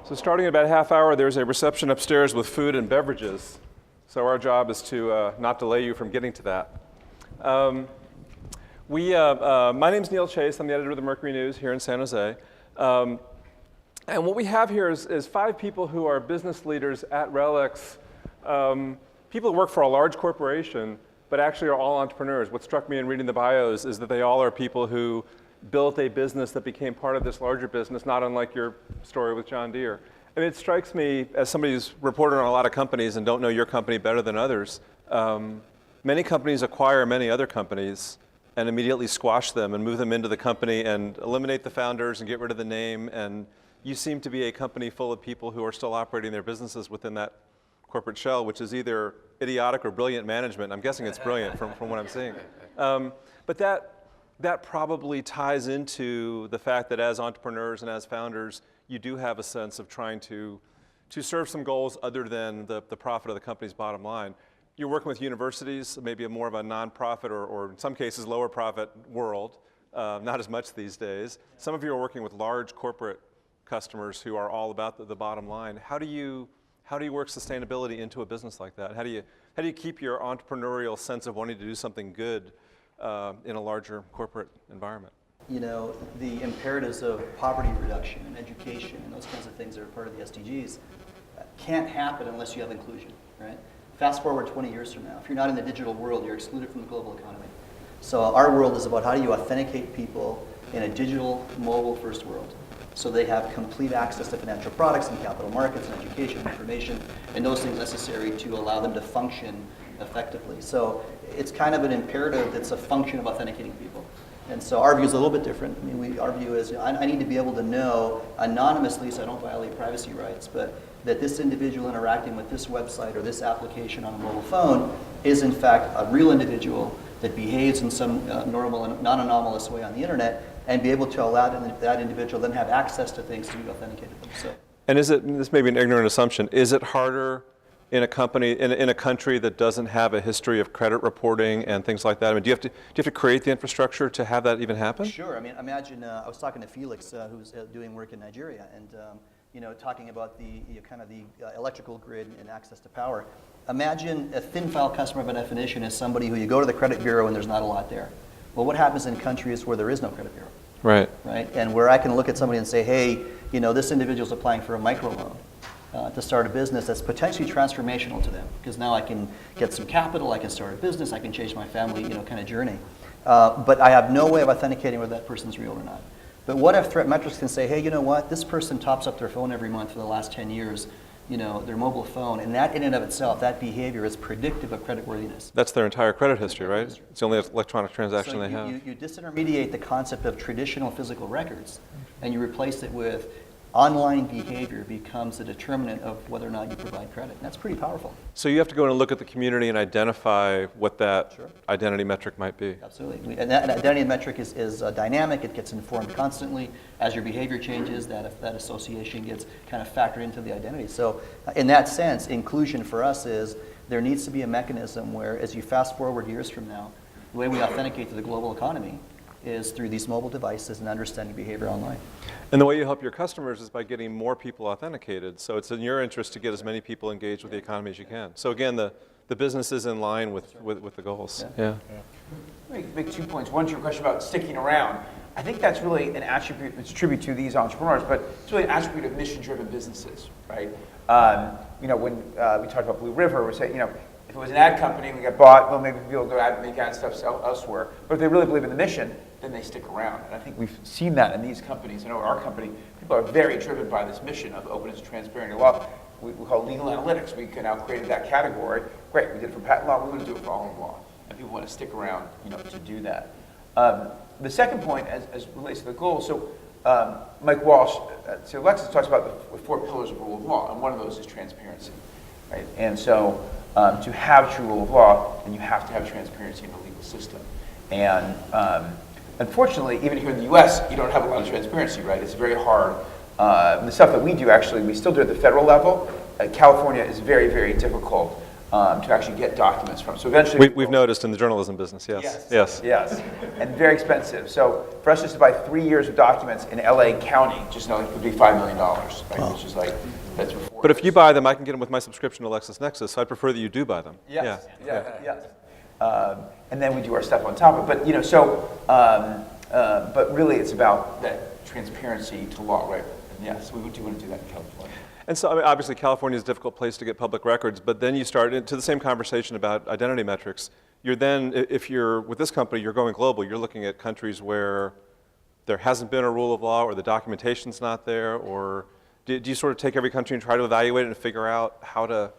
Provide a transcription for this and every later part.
So starting in about a half hour, there's a reception upstairs with food and beverages. So our job is to not delay you from getting to that. My name's Neil Chase. I'm the editor of the Mercury News here in San Jose. And what we have here is 5 people who are business leaders at RELX, people who work for a large corporation, but actually are all entrepreneurs. What struck me in reading the bios is that they all are people who built a business that became part of this larger business, not unlike your story with John Deere. And it strikes me, as somebody who's reported on a lot of companies and don't know your company better than others, many companies acquire many other companies and immediately squash them and move them into the company and eliminate the founders and get rid of the name. And you seem to be a company full of people who are still operating their businesses within that corporate shell, which is either idiotic or brilliant management. I'm guessing it's brilliant from what I'm seeing. But that probably ties into the fact that as entrepreneurs and as founders, you do have a sense of trying to serve some goals other than the profit of the company's bottom line. You're working with universities, maybe more of a nonprofit or in some cases lower profit world, not as much these days. Some of you are working with large corporate customers who are all about the bottom line. How do you work sustainability into a business like that? How do you keep your entrepreneurial sense of wanting to do something good in a larger corporate environment? You know, the imperatives of poverty reduction and education and those kinds of things that are part of the SDGs can't happen unless you have inclusion, right? Fast forward 20 years from now, if you're not in the digital world, you're excluded from the global economy. So our world is about how do you authenticate people in a digital, mobile-first world so they have complete access to financial products and capital markets and education, information, and those things necessary to allow them to function effectively. So it's kind of an imperative that's a function of authenticating people. And so our view is a little bit different. I mean, our view is I need to be able to know anonymously so I don't violate privacy rights, but that this individual interacting with this website or this application on a mobile phone is in fact a real individual that behaves in some normal and non-anomalous way on the internet, and be able to allow that individual then have access to things to be authenticated themselves. And this may be an ignorant assumption, is it harder in a company, in a country that doesn't have a history of credit reporting and things like that? I mean, do you have to create the infrastructure to have that even happen? Sure. I mean, imagine I was talking to Felix, who's doing work in Nigeria, and talking about the electrical grid and access to power. Imagine a thin file customer by definition is somebody who you go to the credit bureau and there's not a lot there. Well, what happens in countries where there is no credit bureau? Right. Right. And where I can look at somebody and say, hey, this individual's applying for a microloan. To start a business that's potentially transformational to them, because now I can get some capital, I can start a business, I can change my family, kind of journey. But I have no way of authenticating whether that person's real or not. But what if threat metrics can say, hey, you know what? This person tops up their phone every month for the last 10 years, their mobile phone, and that in and of itself, that behavior is predictive of creditworthiness. That's their entire credit history, right? It's the only electronic transaction so they have. You disintermediate the concept of traditional physical records, and you replace it with online behavior becomes a determinant of whether or not you provide credit. And that's pretty powerful. So you have to go in and look at the community and identify what that Sure. identity metric might be. Absolutely. And that identity metric is dynamic. It gets informed constantly. As your behavior changes, that association gets kind of factored into the identity. So in that sense, inclusion for us is there needs to be a mechanism where, as you fast forward years from now, the way we authenticate to the global economy is through these mobile devices and understanding behavior online. And the way you help your customers is by getting more people authenticated. So it's in your interest to get as many people engaged with the economy as you can. So again, the business is in line with the goals. Yeah. Let me make 2 points. One to your question about sticking around. I think that's really an attribute, it's a tribute to these entrepreneurs, but it's really an attribute of mission-driven businesses, right? When we talked about Blue River, we said, if it was an ad company, we got bought, well, maybe people go out and make ad stuff elsewhere. But if they really believe in the mission, then they stick around. And I think we've seen that in these companies. I know our company, people are very driven by this mission of openness and transparency. Well, we call it legal analytics. We can now create that category. Great, we did it for patent law, we want to do it for all of law. And people want to stick around, to do that. The second point, as relates to the goal, so Mike Walsh, so Alexis talks about the 4 pillars of rule of law, and one of those is transparency, right? And so to have true rule of law, then you have to have transparency in the legal system. And unfortunately, even here in the US, you don't have a lot of transparency, right? It's very hard. The stuff that we do, actually, we still do at the federal level. California is very, very difficult to actually get documents from. So eventually, We've noticed in the journalism business, yes. Yes, and very expensive. So for us just to buy 3 years of documents in LA County, just know it would be $5 million, right? Which is like, that's before. But if you buy them, I can get them with my subscription to LexisNexis, so I'd prefer that you do buy them. Yes, yes. And then we do our stuff on top of it. But, you know, so, but really it's about that transparency to law, right? And yes, we do want to do that in California. And so, I mean, obviously, California is a difficult place to get public records, but then you start into the same conversation about identity metrics. You're then, if you're with this company, you're going global. You're looking at countries where there hasn't been a rule of law, or the documentation's not there, or do you sort of take every country and try to evaluate it and figure out how to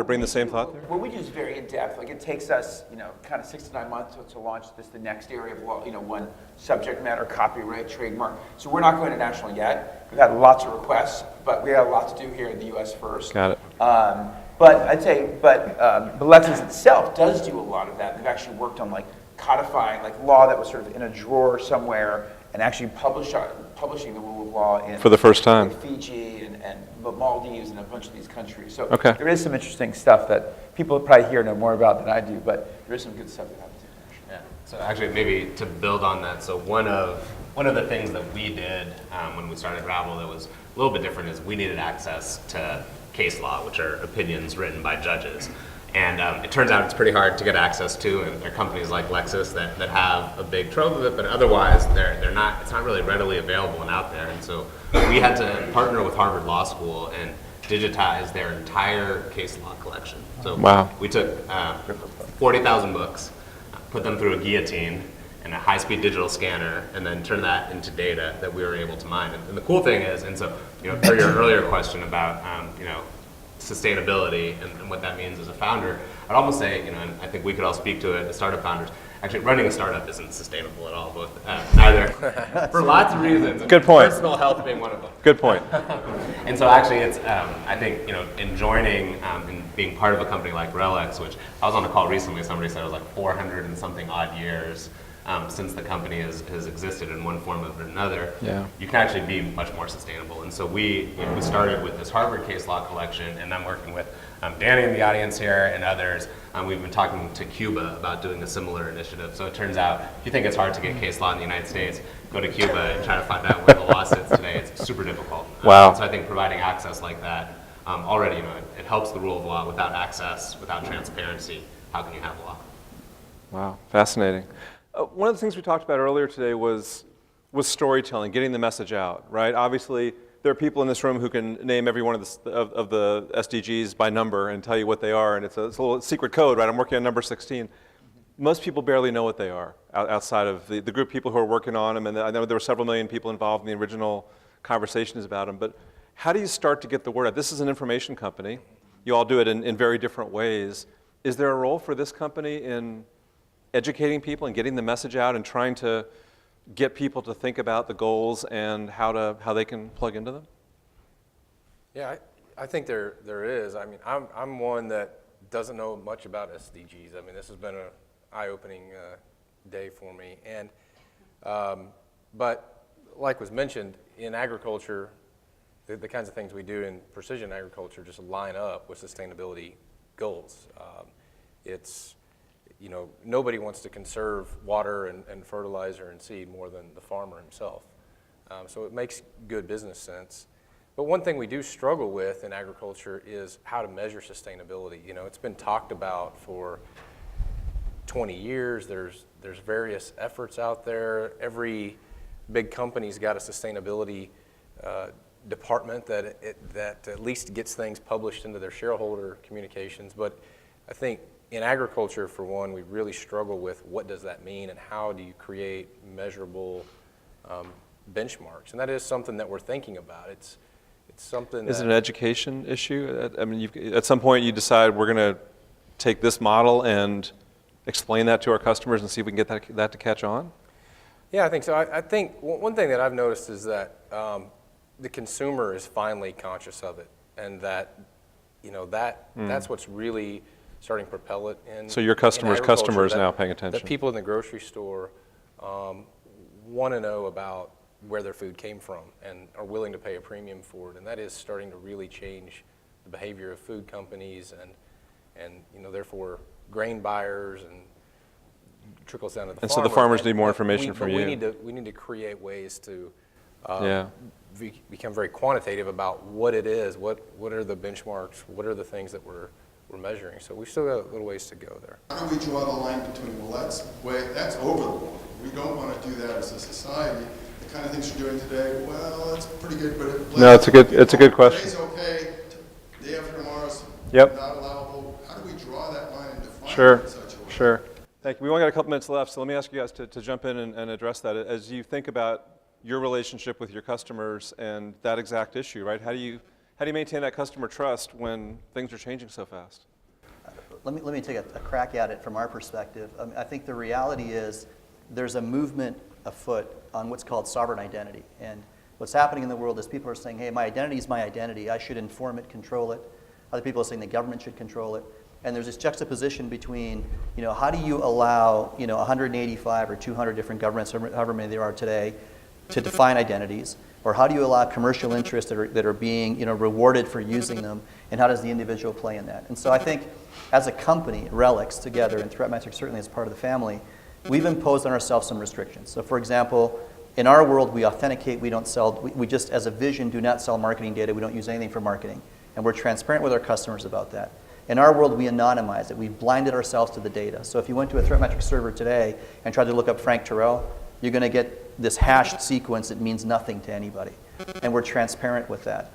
bring the same thought there? What we do is very in-depth. Like it takes us, you know, kind of 6 to 9 months to launch the next area of law, you know, one subject matter, copyright, trademark. So we're not going international yet. We've had lots of requests, but we have a lot to do here in the U.S. first. Got it. But I'd say, Lexis itself does do a lot of that. They've actually worked on like codifying like law that was sort of in a drawer somewhere and actually publishing the rule of law in for the first time. Like Fiji and Maldives and a bunch of these countries. So okay. There is some interesting stuff that people probably here know more about than I do, but there is some good stuff that happens internationally. Yeah. So actually, maybe to build on that, so one of the things that we did when we started Ravel that was a little bit different is we needed access to case law, which are opinions written by judges. And it turns out it's pretty hard to get access to, and there are companies like Lexis that have a big trove of it, but otherwise it's not really readily available and out there. And so we had to partner with Harvard Law School and digitize their entire case law collection. So wow. We took 40,000 books, put them through a guillotine and a high-speed digital scanner, and then turn that into data that we were able to mine. And the cool thing is, and so, you know, for your earlier question about, you know, sustainability and what that means as a founder, I'd almost say, you know, and I think we could all speak to it as startup founders, actually running a startup isn't sustainable at all, both, neither, for lots of reasons. Good point. Personal health being one of them. Good point. And so actually it's, I think, you know, in joining and being part of a company like RELX, which I was on a call recently, somebody said it was like 400 and something odd years since the company has existed in one form or another, yeah. You can actually be much more sustainable. And so we started with this Harvard case law collection, and I'm working with Danny in the audience here and others. We've been talking to Cuba about doing a similar initiative. So it turns out, if you think it's hard to get case law in the United States, go to Cuba and try to find out where the law sits today. It's super difficult. Wow. So I think providing access like that, already, you know, it helps the rule of law. Without access, without transparency, how can you have law? Wow, fascinating. One of the things we talked about earlier today was storytelling, getting the message out, right? Obviously, there are people in this room who can name every one of the SDGs by number and tell you what they are, and it's a little secret code, right? I'm working on number 16. Most people barely know what they are outside of the group of people who are working on them, and I know there were several million people involved in the original conversations about them, but how do you start to get the word out? This is an information company. You all do it in very different ways. Is there a role for this company in educating people and getting the message out and trying to get people to think about the goals and how they can plug into them? Yeah, I think there is. I mean, I'm one that doesn't know much about SDGs. I mean, this has been an eye-opening day for me. And but like was mentioned, in agriculture, the kinds of things we do in precision agriculture just line up with sustainability goals. It's, you know, nobody wants to conserve water and fertilizer and seed more than the farmer himself. So it makes good business sense. But one thing we do struggle with in agriculture is how to measure sustainability. You know, it's been talked about for 20 years. There's various efforts out there. Every big company's got a sustainability department that at least gets things published into their shareholder communications. But I think in agriculture, for one, we really struggle with what does that mean and how do you create measurable benchmarks. And that is something that we're thinking about. It's something. Is it an education issue? I mean, at some point you decide we're going to take this model and explain that to our customers and see if we can get that to catch on? Yeah, I think so. I think one thing that I've noticed is that the consumer is finally conscious of it, and that, you know, that's what's really starting to propel it in. So your customers' customers now paying attention. That people in the grocery store want to know about where their food came from and are willing to pay a premium for it, and that is starting to really change the behavior of food companies. And and therefore grain buyers and trickles down to the And so farmer. the farmers need more But information from you. We need to create ways to Yeah. become very quantitative about what it is, what are the benchmarks, what are the things that we're measuring. So we've still got a little ways to go there. How do we draw the line between, well, that's over the wall. We don't want to do that as a society. The kind of things you're doing today, well, that's pretty good, but No, it's a good question. Today's okay, day after tomorrow's Yep. not allowable. How do we draw that line and define Sure, it in such a way? sure. Thank you. We only got a couple minutes left, so let me ask you guys to jump in and address that. As you think about your relationship with your customers and that exact issue, right? How do you maintain that customer trust when things are changing so fast? Let me take a crack at it from our perspective. I think the reality is there's a movement afoot on what's called sovereign identity. And what's happening in the world is people are saying, hey, my identity is my identity. I should inform it, control it. Other people are saying the government should control it. And there's this juxtaposition between, how do you allow, 185 or 200 different governments, however many there are today, to define identities? Or how do you allow commercial interests that are being, rewarded for using them? And how does the individual play in that? And so I think as a company, RELX together, and ThreatMetrix certainly as part of the family, we've imposed on ourselves some restrictions. So for example, in our world, we authenticate, we don't sell, we just as a vision do not sell marketing data, we don't use anything for marketing. And we're transparent with our customers about that. In our world, we anonymize it. We've blinded ourselves to the data. So if you went to a ThreatMetrix server today and tried to look up Frank Terrell, you're going to get this hashed sequence that means nothing to anybody. And we're transparent with that.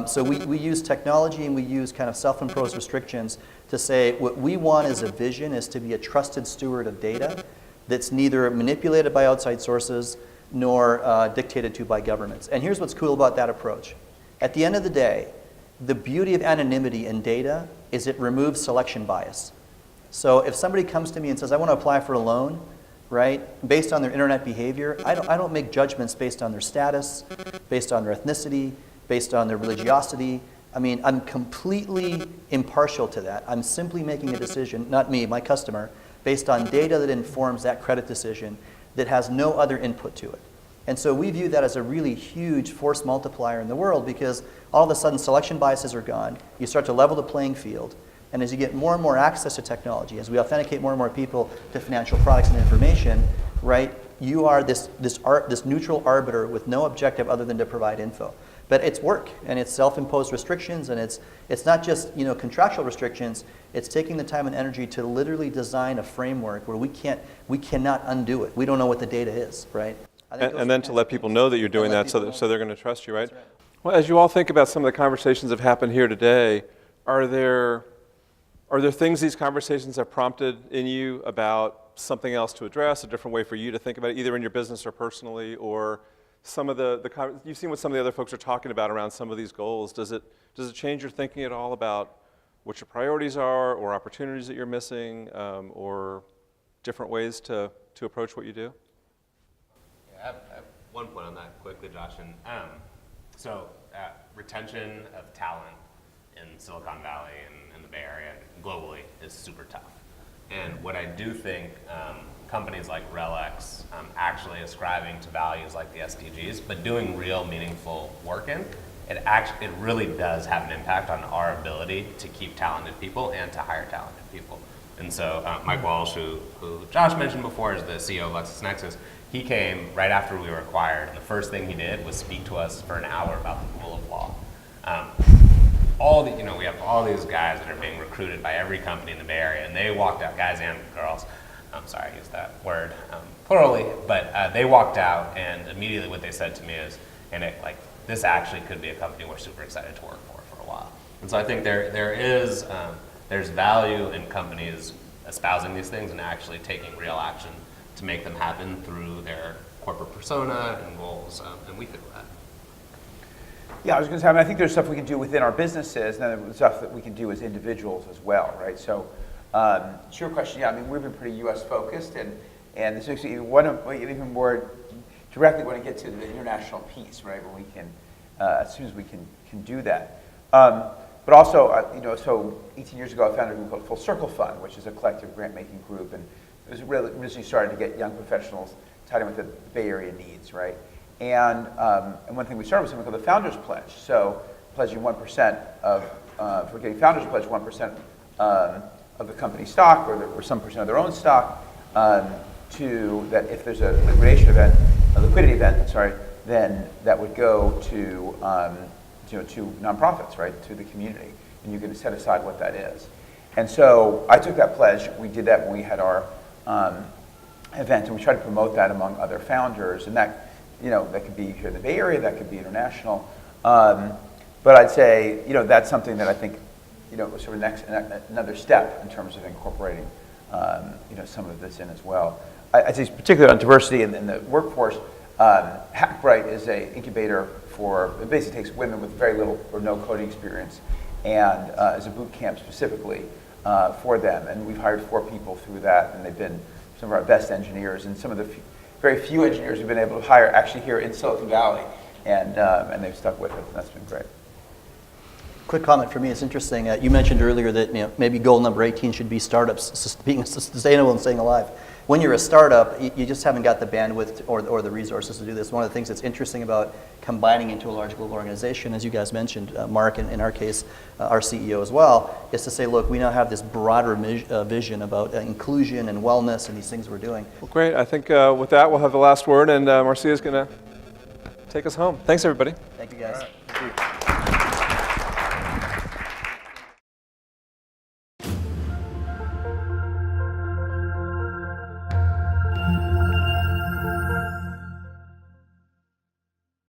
So we use technology and we use kind of self-imposed restrictions to say what we want as a vision is to be a trusted steward of data that's neither manipulated by outside sources nor dictated to by governments. And here's what's cool about that approach. At the end of the day, the beauty of anonymity in data is it removes selection bias. So if somebody comes to me and says, I want to apply for a loan, right, based on their internet behavior, I don't make judgments based on their status, based on their ethnicity, based on their religiosity. I mean, I'm completely impartial to that. I'm simply making a decision, not me, my customer, based on data that informs that credit decision that has no other input to it. And so we view that as a really huge force multiplier in the world because all of a sudden selection biases are gone. You start to level the playing field. And as you get more and more access to technology, as we authenticate more and more people to financial products and information, right, you are this neutral arbiter with no objective other than to provide info. But it's work, and it's self-imposed restrictions, and it's not just contractual restrictions. It's taking the time and energy to literally design a framework where we cannot undo it. We don't know what the data is, right? And then to let people know that you're doing that so they're going to trust you, right? That's right. Well, as you all think about some of the conversations that have happened here today, are there things these conversations have prompted in you about something else to address, a different way for you to think about it, either in your business or personally, or some of you've seen what some of the other folks are talking about around some of these goals. Does it change your thinking at all about what your priorities are, or opportunities that you're missing, or different ways to approach what you do? I have one point on that quickly, Josh. And retention of talent in Silicon Valley and the Bay Area globally is super tough. And what I do think companies like RELX actually ascribing to values like the SDGs, but doing real meaningful work in, it really does have an impact on our ability to keep talented people and to hire talented people. And so Mike Walsh, who Josh mentioned before, is the CEO of LexisNexis. He came right after we were acquired, and the first thing he did was speak to us for an hour about the rule of law. We have all these guys that are being recruited by every company in the Bay Area, and they walked out, guys and girls. I'm sorry, I used that word plurally, but they walked out, and immediately what they said to me is, this actually could be a company we're super excited to work for a while. And so I think there's value in companies espousing these things and actually taking real action to make them happen through their corporate persona and roles, and we feel that. Yeah, I was going to say, I think there's stuff we can do within our businesses, and then there's stuff that we can do as individuals as well, right? So, to your question, yeah, we've been pretty U.S. focused, and this makes me even more directly want to get to the international piece, right? Where we can, as soon as we can do that. But also, so 18 years ago, I founded a group called Full Circle Fund, which is a collective grant-making group, and it was really originally started to get young professionals tied in with the Bay Area needs, right? And one thing we started was something called the Founders Pledge. So pledging 1% of, if we're getting Founders Pledge, 1% of the company stock or some percent of their own stock, to that if there's a liquidity event, sorry, then that would go to to nonprofits, right, to the community, and you can set aside what that is. And so I took that pledge. We did that when we had our event, and we tried to promote that among other founders, and that that could be here in the Bay Area, that could be international. But I'd say that's something that I think was sort of another step in terms of incorporating some of this in as well. I'd say particularly on diversity in the workforce, HackBright is an incubator it basically takes women with very little or no coding experience and is a boot camp specifically for them. And we've hired 4 people through that, and they've been some of our best engineers and some of the very few engineers we've been able to hire actually here in Silicon Valley, and they've stuck with it, and that's been great. Quick comment for me, it's interesting. You mentioned earlier that maybe goal number 18 should be startups being sustainable and staying alive. When you're a startup, you just haven't got the bandwidth or the resources to do this. One of the things that's interesting about combining into a large global organization, as you guys mentioned, Mark, and in our case, our CEO as well, is to say, look, we now have this broader vision about inclusion and wellness and these things we're doing. Well, great. I think with that, we'll have the last word, and Marcia's going to take us home. Thanks, everybody. Thank you, guys. Thank you.